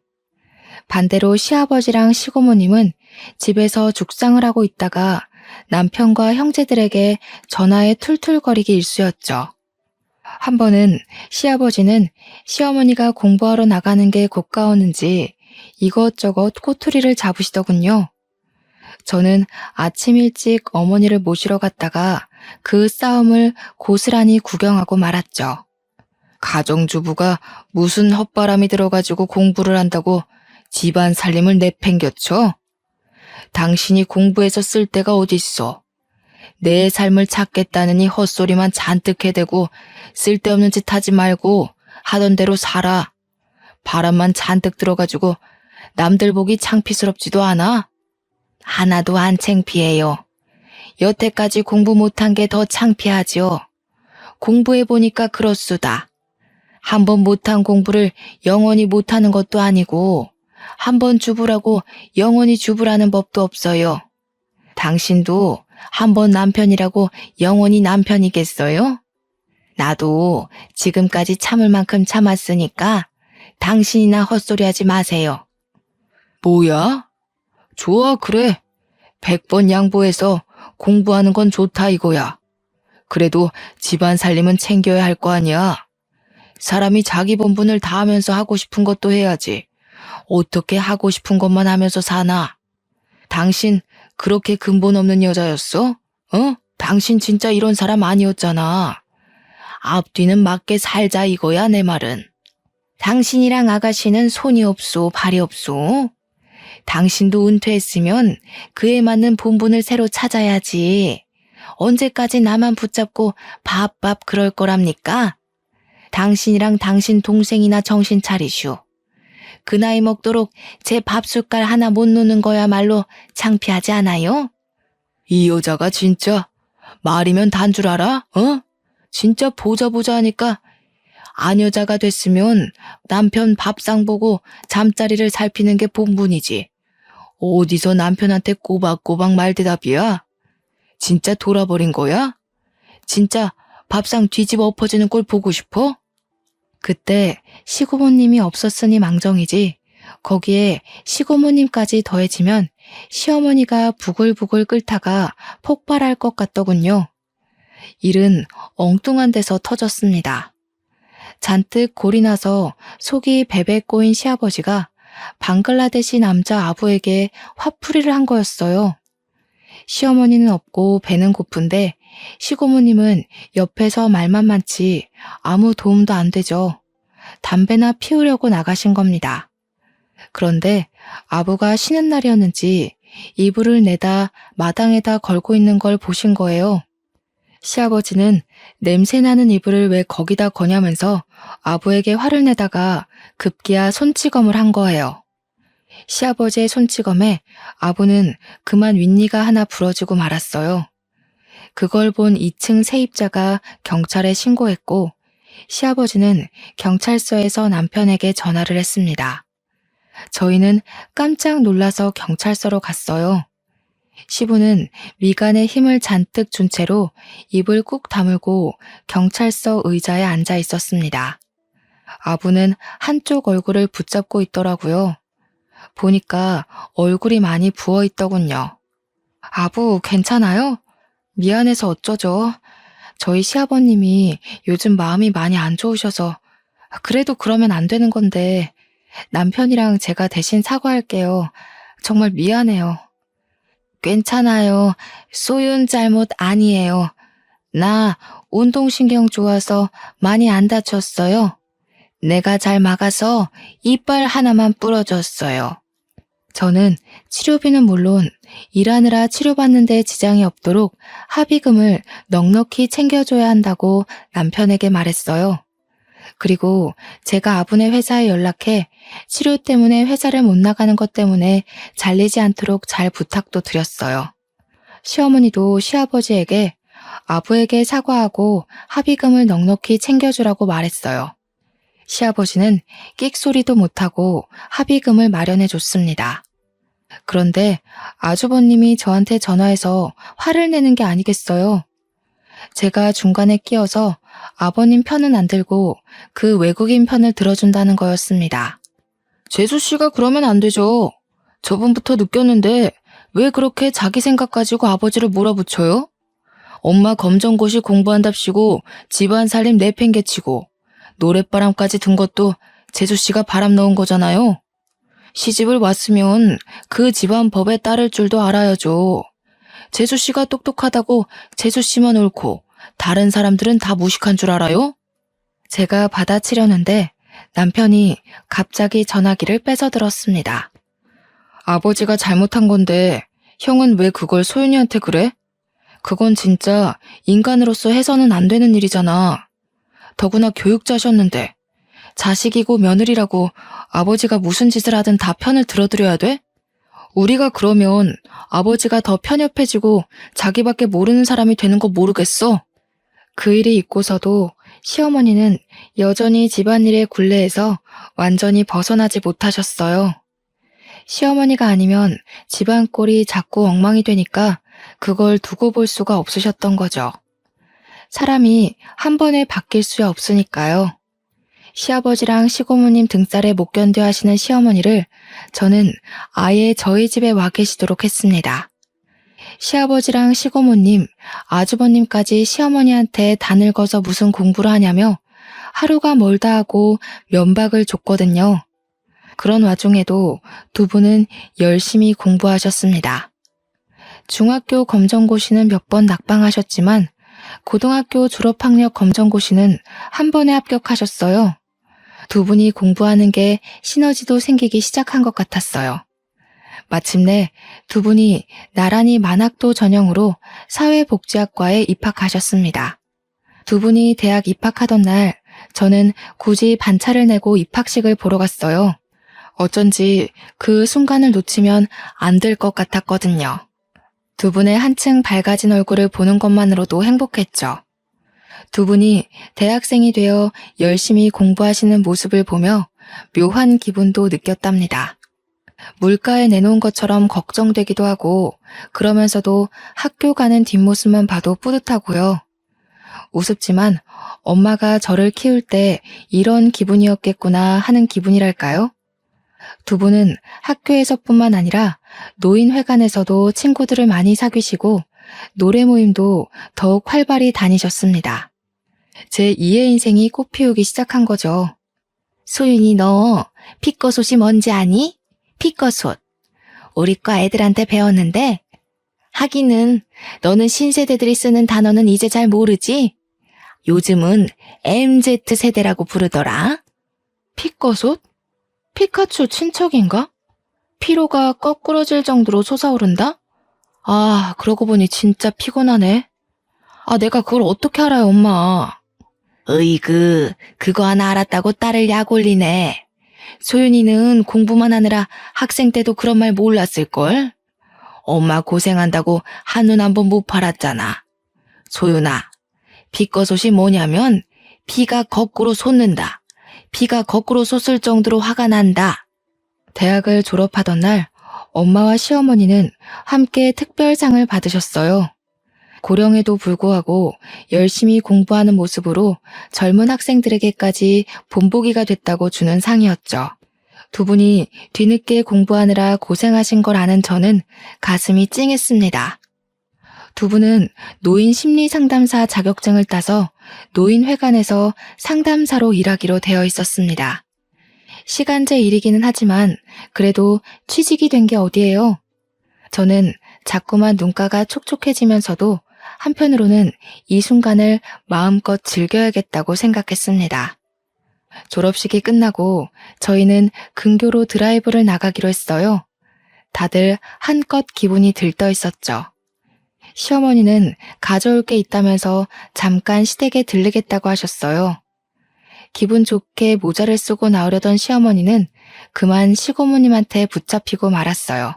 반대로 시아버지랑 시고모님은 집에서 죽상을 하고 있다가 남편과 형제들에게 전화에 툴툴거리기 일쑤였죠. 한 번은 시아버지는 시어머니가 공부하러 나가는 게 고가웠는지 이것저것 꼬투리를 잡으시더군요. 저는 아침 일찍 어머니를 모시러 갔다가 그 싸움을 고스란히 구경하고 말았죠. 가정주부가 무슨 헛바람이 들어가지고 공부를 한다고 집안 살림을 내팽겨쳐? 당신이 공부해서 쓸 데가 어딨어? 내 삶을 찾겠다느니 헛소리만 잔뜩 해대고 쓸데없는 짓 하지 말고 하던 대로 살아. 바람만 잔뜩 들어가지고 남들 보기 창피스럽지도 않아? 하나도 안 창피해요. 여태까지 공부 못한 게 더 창피하죠. 공부해보니까 그렇수다. 한 번 못한 공부를 영원히 못하는 것도 아니고 한 번 주부라고 영원히 주부라는 법도 없어요. 당신도 한 번 남편이라고 영원히 남편이겠어요? 나도 지금까지 참을 만큼 참았으니까 당신이나 헛소리하지 마세요. 뭐야? 좋아, 그래. 100번 양보해서 공부하는 건 좋다 이거야. 그래도 집안 살림은 챙겨야 할 거 아니야. 사람이 자기 본분을 다하면서 하고 싶은 것도 해야지. 어떻게 하고 싶은 것만 하면서 사나? 당신 그렇게 근본 없는 여자였어? 당신 진짜 이런 사람 아니었잖아. 앞뒤는 맞게 살자 이거야 내 말은. 당신이랑 아가씨는 손이 없소 발이 없소. 당신도 은퇴했으면 그에 맞는 본분을 새로 찾아야지. 언제까지 나만 붙잡고 밥밥 그럴 거랍니까? 당신이랑 당신 동생이나 정신 차리슈. 그 나이 먹도록 제 밥숟갈 하나 못 놓는 거야말로 창피하지 않아요? 이 여자가 진짜 말이면 단 줄 알아? 진짜 보자 하니까 안 여자가 됐으면 남편 밥상 보고 잠자리를 살피는 게 본분이지. 어디서 남편한테 꼬박꼬박 말대답이야? 진짜 돌아버린 거야? 진짜 밥상 뒤집어 엎어지는 꼴 보고 싶어? 그때 시고모님이 없었으니 망정이지 거기에 시고모님까지 더해지면 시어머니가 부글부글 끓다가 폭발할 것 같더군요. 일은 엉뚱한 데서 터졌습니다. 잔뜩 골이 나서 속이 베베 꼬인 시아버지가 방글라데시 남자 아부에게 화풀이를 한 거였어요. 시어머니는 없고 배는 고픈데 시고모님은 옆에서 말만 많지 아무 도움도 안 되죠. 담배나 피우려고 나가신 겁니다. 그런데 아부가 쉬는 날이었는지 이불을 내다 마당에다 걸고 있는 걸 보신 거예요. 시아버지는 냄새나는 이불을 왜 거기다 거냐면서 아부에게 화를 내다가 급기야 손찌검을 한 거예요. 시아버지의 손찌검에 아부는 그만 윗니가 하나 부러지고 말았어요. 그걸 본 2층 세입자가 경찰에 신고했고 시아버지는 경찰서에서 남편에게 전화를 했습니다. 저희는 깜짝 놀라서 경찰서로 갔어요. 시부는 미간에 힘을 잔뜩 준 채로 입을 꾹 다물고 경찰서 의자에 앉아 있었습니다. 아부는 한쪽 얼굴을 붙잡고 있더라고요. 보니까 얼굴이 많이 부어 있더군요. 아부 괜찮아요? 미안해서 어쩌죠. 저희 시아버님이 요즘 마음이 많이 안 좋으셔서 그래도 그러면 안 되는 건데 남편이랑 제가 대신 사과할게요. 정말 미안해요. 괜찮아요. 소윤 잘못 아니에요. 나 운동신경 좋아서 많이 안 다쳤어요. 내가 잘 막아서 이빨 하나만 부러졌어요. 저는 치료비는 물론 일하느라 치료받는데 지장이 없도록 합의금을 넉넉히 챙겨줘야 한다고 남편에게 말했어요. 그리고 제가 아부네 회사에 연락해 치료 때문에 회사를 못 나가는 것 때문에 잘리지 않도록 잘 부탁도 드렸어요. 시어머니도 시아버지에게 아부에게 사과하고 합의금을 넉넉히 챙겨주라고 말했어요. 시아버지는 끽소리도 못하고 합의금을 마련해 줬습니다. 그런데 아주버님이 저한테 전화해서 화를 내는 게 아니겠어요. 제가 중간에 끼어서 아버님 편은 안 들고 그 외국인 편을 들어준다는 거였습니다. 재수씨가 그러면 안 되죠. 저번부터 느꼈는데 왜 그렇게 자기 생각 가지고 아버지를 몰아붙여요? 엄마 검정고시 공부한답시고 집안 살림 내팽개치고 노랫바람까지 든 것도 재수씨가 바람 넣은 거잖아요. 시집을 왔으면 그 집안 법에 따를 줄도 알아야죠. 재수씨가 똑똑하다고 재수씨만 옳고 다른 사람들은 다 무식한 줄 알아요? 제가 받아치려는데 남편이 갑자기 전화기를 뺏어들었습니다. 아버지가 잘못한 건데 형은 왜 그걸 소윤이한테 그래? 그건 진짜 인간으로서 해서는 안 되는 일이잖아. 더구나 교육자셨는데 자식이고 며느리라고 아버지가 무슨 짓을 하든 다 편을 들어드려야 돼? 우리가 그러면 아버지가 더 편협해지고 자기밖에 모르는 사람이 되는 거 모르겠어? 그 일이 있고서도 시어머니는 여전히 집안일의 굴레에서 완전히 벗어나지 못하셨어요. 시어머니가 아니면 집안 꼴이 자꾸 엉망이 되니까 그걸 두고 볼 수가 없으셨던 거죠. 사람이 한 번에 바뀔 수 없으니까요. 시아버지랑 시고모님 등살에 못 견뎌 하시는 시어머니를 저는 아예 저희 집에 와 계시도록 했습니다. 시아버지랑 시고모님, 아주버님까지 시어머니한테 다 늙어서 무슨 공부를 하냐며 하루가 멀다 하고 면박을 줬거든요. 그런 와중에도 두 분은 열심히 공부하셨습니다. 중학교 검정고시는 몇 번 낙방하셨지만 고등학교 졸업학력 검정고시는 한 번에 합격하셨어요. 두 분이 공부하는 게 시너지도 생기기 시작한 것 같았어요. 마침내 두 분이 나란히 만학도 전형으로 사회복지학과에 입학하셨습니다. 두 분이 대학 입학하던 날 저는 굳이 반차를 내고 입학식을 보러 갔어요. 어쩐지 그 순간을 놓치면 안 될 것 같았거든요. 두 분의 한층 밝아진 얼굴을 보는 것만으로도 행복했죠. 두 분이 대학생이 되어 열심히 공부하시는 모습을 보며 묘한 기분도 느꼈답니다. 물가에 내놓은 것처럼 걱정되기도 하고 그러면서도 학교 가는 뒷모습만 봐도 뿌듯하고요. 우습지만 엄마가 저를 키울 때 이런 기분이었겠구나 하는 기분이랄까요? 두 분은 학교에서뿐만 아니라 노인회관에서도 친구들을 많이 사귀시고 노래 모임도 더욱 활발히 다니셨습니다. 제 2의 인생이 꽃피우기 시작한 거죠. 소윤이 너 피꺼솥이 뭔지 아니? 피꺼솥. 우리 과 애들한테 배웠는데 하기는 너는 신세대들이 쓰는 단어는 이제 잘 모르지? 요즘은 MZ세대라고 부르더라. 피꺼솥? 피카츄 친척인가? 피로가 거꾸러질 정도로 솟아오른다? 아, 그러고 보니 진짜 피곤하네. 아, 내가 그걸 어떻게 알아요, 엄마. 으이그, 그거 하나 알았다고 딸을 약 올리네. 소윤이는 공부만 하느라 학생 때도 그런 말 몰랐을걸? 엄마 고생한다고 한눈 한 번 못 팔았잖아. 소윤아, 피꺼솥이 뭐냐면 피가 거꾸로 솟는다. 피가 거꾸로 솟을 정도로 화가 난다. 대학을 졸업하던 날 엄마와 시어머니는 함께 특별상을 받으셨어요. 고령에도 불구하고 열심히 공부하는 모습으로 젊은 학생들에게까지 본보기가 됐다고 주는 상이었죠. 두 분이 뒤늦게 공부하느라 고생하신 걸 아는 저는 가슴이 찡했습니다. 두 분은 노인 심리 상담사 자격증을 따서 노인회관에서 상담사로 일하기로 되어 있었습니다. 시간제 일이기는 하지만 그래도 취직이 된 게 어디예요? 저는 자꾸만 눈가가 촉촉해지면서도 한편으로는 이 순간을 마음껏 즐겨야겠다고 생각했습니다. 졸업식이 끝나고 저희는 근교로 드라이브를 나가기로 했어요. 다들 한껏 기분이 들떠 있었죠. 시어머니는 가져올 게 있다면서 잠깐 시댁에 들르겠다고 하셨어요. 기분 좋게 모자를 쓰고 나오려던 시어머니는 그만 시고모님한테 붙잡히고 말았어요.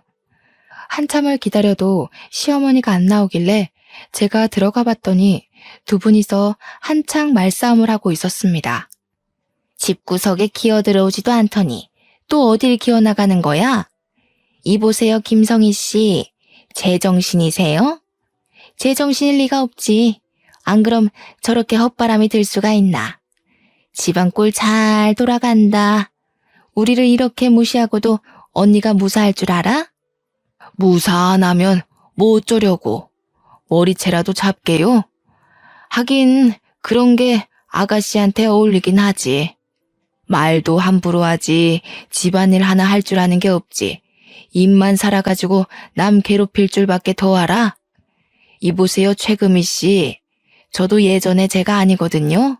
한참을 기다려도 시어머니가 안 나오길래 제가 들어가 봤더니 두 분이서 한창 말싸움을 하고 있었습니다. 집구석에 기어들어오지도 않더니 또 어딜 기어나가는 거야? 이보세요, 김성희 씨. 제정신이세요? 제정신일 리가 없지. 안 그럼 저렇게 헛바람이 들 수가 있나. 집안 꼴 잘 돌아간다. 우리를 이렇게 무시하고도 언니가 무사할 줄 알아? 무사 안 하면 뭐 어쩌려고. 머리채라도 잡게요? 하긴 그런 게 아가씨한테 어울리긴 하지. 말도 함부로 하지. 집안일 하나 할 줄 아는 게 없지. 입만 살아가지고 남 괴롭힐 줄밖에 더 알아? 이보세요, 최금희 씨. 저도 예전에 제가 아니거든요.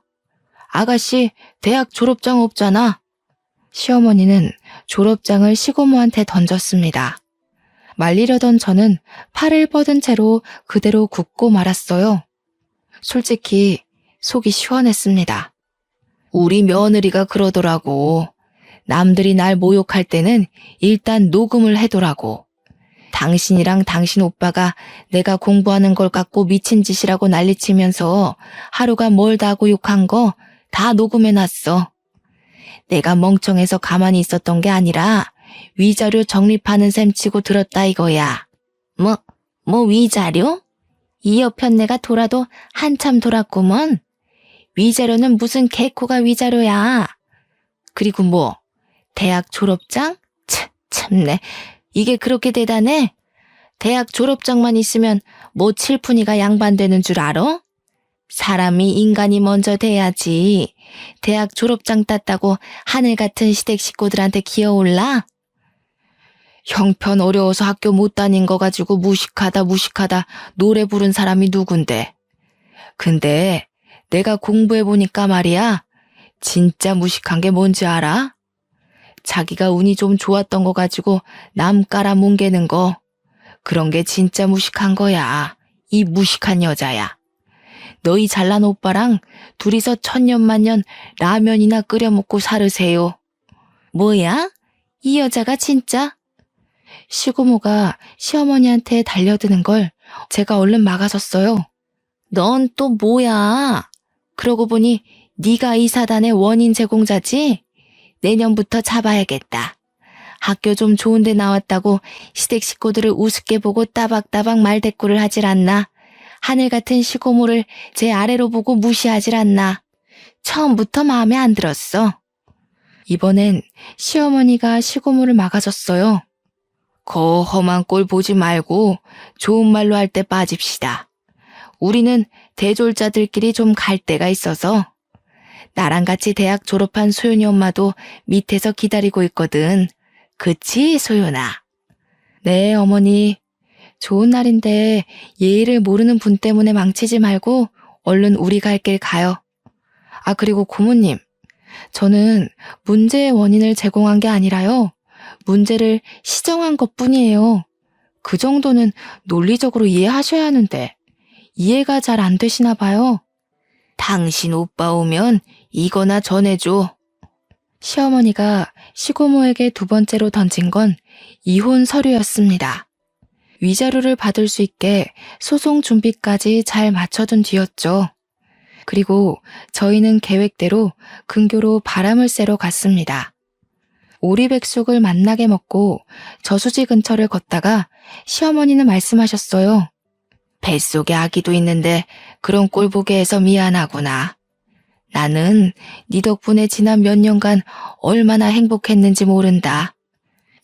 아가씨 대학 졸업장 없잖아. 시어머니는 졸업장을 시고모한테 던졌습니다. 말리려던 저는 팔을 뻗은 채로 그대로 굽고 말았어요. 솔직히 속이 시원했습니다. 우리 며느리가 그러더라고. 남들이 날 모욕할 때는 일단 녹음을 해두라고. 당신이랑 당신 오빠가 내가 공부하는 걸 갖고 미친 짓이라고 난리치면서 하루가 멀다 하고 욕한 거 다 녹음해놨어. 내가 멍청해서 가만히 있었던 게 아니라 위자료 적립하는 셈 치고 들었다 이거야. 뭐 위자료? 이 여편네가 돌아도 한참 돌았구먼. 위자료는 무슨 개코가 위자료야. 그리고 뭐 대학 졸업장? 참네. 이게 그렇게 대단해? 대학 졸업장만 있으면 뭐 칠푼이가 양반되는 줄 알아? 사람이 인간이 먼저 돼야지. 대학 졸업장 땄다고 하늘 같은 시댁 식구들한테 기어올라? 형편 어려워서 학교 못 다닌 거 가지고 무식하다 노래 부른 사람이 누군데. 근데 내가 공부해보니까 말이야. 진짜 무식한 게 뭔지 알아? 자기가 운이 좀 좋았던 거 가지고 남 깔아 뭉개는 거. 그런 게 진짜 무식한 거야. 이 무식한 여자야. 너희 잘난 오빠랑 둘이서 천년만년 라면이나 끓여 먹고 살으세요. 뭐야? 이 여자가 진짜? 시고모가 시어머니한테 달려드는 걸 제가 얼른 막아섰어요. 넌 또 뭐야? 그러고 보니 네가 이 사단의 원인 제공자지? 내년부터 잡아야겠다. 학교 좀 좋은 데 나왔다고 시댁 식구들을 우습게 보고 따박따박 말대꾸를 하질 않나. 하늘 같은 시고모를 제 아래로 보고 무시하질 않나. 처음부터 마음에 안 들었어. 이번엔 시어머니가 시고모를 막아줬어요. 거 험한 꼴 보지 말고 좋은 말로 할 때 빠집시다. 우리는 대졸자들끼리 좀 갈 데가 있어서. 나랑 같이 대학 졸업한 소연이 엄마도 밑에서 기다리고 있거든. 그치, 소연아? 네, 어머니. 좋은 날인데 예의를 모르는 분 때문에 망치지 말고 얼른 우리 갈 길 가요. 아, 그리고 고모님. 저는 문제의 원인을 제공한 게 아니라요. 문제를 시정한 것뿐이에요. 그 정도는 논리적으로 이해하셔야 하는데 이해가 잘 안 되시나 봐요. 당신 오빠 오면 이거나 전해줘. 시어머니가 시고모에게 두 번째로 던진 건 이혼 서류였습니다. 위자료를 받을 수 있게 소송 준비까지 잘 맞춰둔 뒤였죠. 그리고 저희는 계획대로 근교로 바람을 쐬러 갔습니다. 오리백숙을 맛나게 먹고 저수지 근처를 걷다가 시어머니는 말씀하셨어요. 뱃속에 아기도 있는데 그런 꼴 보게 해서 미안하구나. 나는 네 덕분에 지난 몇 년간 얼마나 행복했는지 모른다.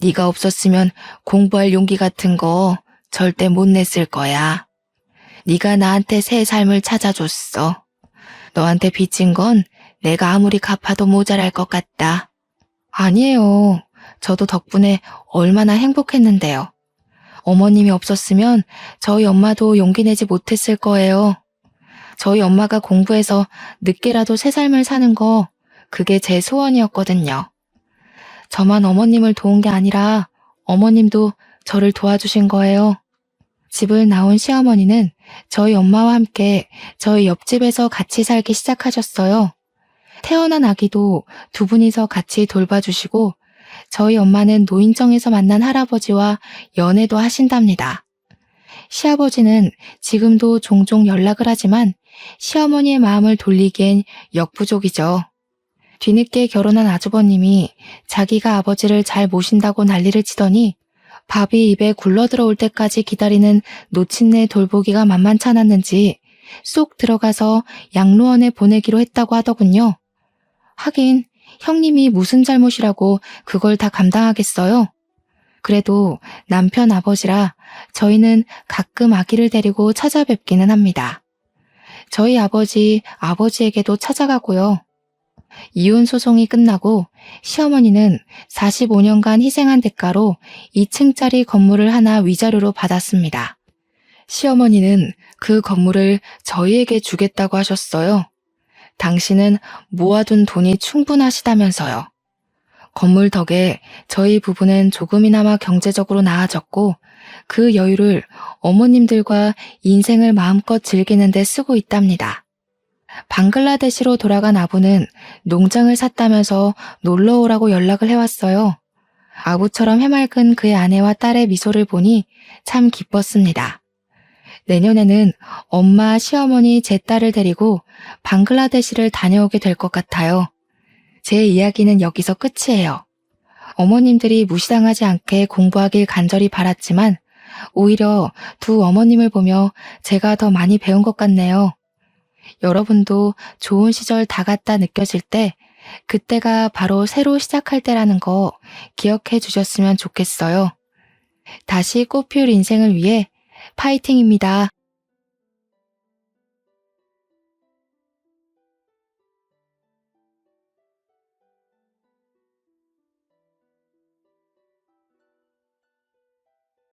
네가 없었으면 공부할 용기 같은 거 절대 못 냈을 거야. 네가 나한테 새 삶을 찾아줬어. 너한테 빚진 건 내가 아무리 갚아도 모자랄 것 같다. 아니에요. 저도 덕분에 얼마나 행복했는데요. 어머님이 없었으면 저희 엄마도 용기 내지 못했을 거예요. 저희 엄마가 공부해서 늦게라도 새 삶을 사는 거, 그게 제 소원이었거든요. 저만 어머님을 도운 게 아니라 어머님도 저를 도와주신 거예요. 집을 나온 시어머니는 저희 엄마와 함께 저희 옆집에서 같이 살기 시작하셨어요. 태어난 아기도 두 분이서 같이 돌봐주시고 저희 엄마는 노인정에서 만난 할아버지와 연애도 하신답니다. 시아버지는 지금도 종종 연락을 하지만 시어머니의 마음을 돌리기엔 역부족이죠. 뒤늦게 결혼한 아주버님이 자기가 아버지를 잘 모신다고 난리를 치더니 밥이 입에 굴러들어올 때까지 기다리는 노친네 돌보기가 만만찮았는지 쏙 들어가서 양로원에 보내기로 했다고 하더군요. 하긴 형님이 무슨 잘못이라고 그걸 다 감당하겠어요? 그래도 남편 아버지라 저희는 가끔 아기를 데리고 찾아뵙기는 합니다. 저희 아버지에게도 찾아가고요. 이혼 소송이 끝나고 시어머니는 45년간 희생한 대가로 2층짜리 건물을 하나 위자료로 받았습니다. 시어머니는 그 건물을 저희에게 주겠다고 하셨어요. 당신은 모아둔 돈이 충분하시다면서요. 건물 덕에 저희 부부는 조금이나마 경제적으로 나아졌고 그 여유를 어머님들과 인생을 마음껏 즐기는 데 쓰고 있답니다. 방글라데시로 돌아간 아부는 농장을 샀다면서 놀러 오라고 연락을 해왔어요. 아부처럼 해맑은 그의 아내와 딸의 미소를 보니 참 기뻤습니다. 내년에는 엄마, 시어머니, 제 딸을 데리고 방글라데시를 다녀오게 될 것 같아요. 제 이야기는 여기서 끝이에요. 어머님들이 무시당하지 않게 공부하길 간절히 바랐지만 오히려 두 어머님을 보며 제가 더 많이 배운 것 같네요. 여러분도 좋은 시절 다 갔다 느껴질 때 그때가 바로 새로 시작할 때라는 거 기억해 주셨으면 좋겠어요. 다시 꽃피울 인생을 위해 파이팅입니다.